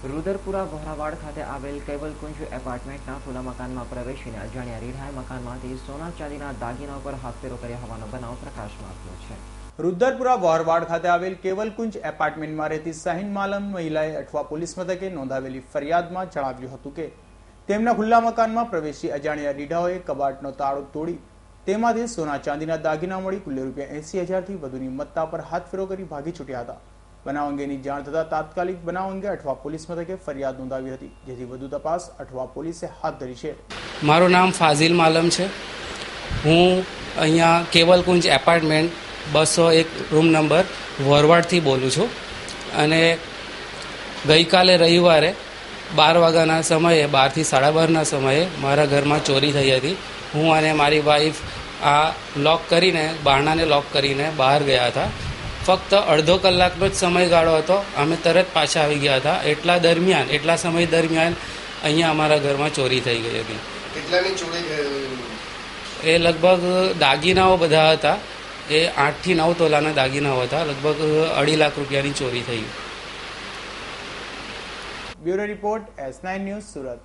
रुद्रपुरा वोहरावाड़ खाते आवेल केवलकुंज एपार्टमेंटना खुला मकाનમાં પ્રવેશીને અજાણ્યા રીઢાએ મકાનમાંથી સોના ચાંદીના દાગીના ઉપર હાથફેરો કર્યા હોવાનો બનાવ પ્રકાશમાં આવ્યો છે। रुद्रपुरा वोहरावाड़ खाते आवेल केवलकुंज एपार्टमेंटમાં રહેતી શાહીન માલમ મહિલાએ અઠવા પોલીસ મથકે નોંધાવેલી ફરિયાદમાં જણાવ્યું હતું કે તેમના ખુલ્લા મકાનમાં પ્રવેશી અજાણ્યા રીઢાઓએ કબાટનો તાળો તોડી તેમાંથી સોના ચાંદીના દાગીના મળી કુલ ₹80,000 થી વધુની મત્તા પર હાથફેરો કરી ભાગી છૂટ્યા હતા। બનાવ અંગેની જાણ થતાં તાત્કાલિક બનાવ અંગે અઠવા પોલીસ મથકે ફરિયાદ નોંધાવી હતી, જેથી વધુ તપાસ અઠવા પોલીસે હાથ ધરી છે। મારું નામ ફાઝિલ માલમ છે। હું અહીંયા કેવલકુંજ એપાર્ટમેન્ટ 201 રૂમ નંબર વોરવાડથી બોલું છું અને ગઈકાલે રવિવારે 12 વાગ્યાના સમયે 12 થી 12:30ના સમયે મારા ઘરમાં ચોરી થઈ હતી। હું અને મારી વાઈફ આ લોક કરીને બારણાને લોક કરીને બહાર ગયા હતા। ફક્ત અડધો કલાકનો જ સમયગાળો હતો, અમે તરત પાછા આવી ગયા હતા। એટલા સમય દરમિયાન અહીંયા અમારા ઘરમાં ચોરી થઈ ગઈ હતી। કેટલાની ચોરી થઈ? એ લગભગ દાગીનાઓ બધા હતા, એ 8 થી 9 તોલાના દાગીનાઓ હતા, લગભગ ₹2.5 લાખ ચોરી થઈ। Bureau report S9 news Surat.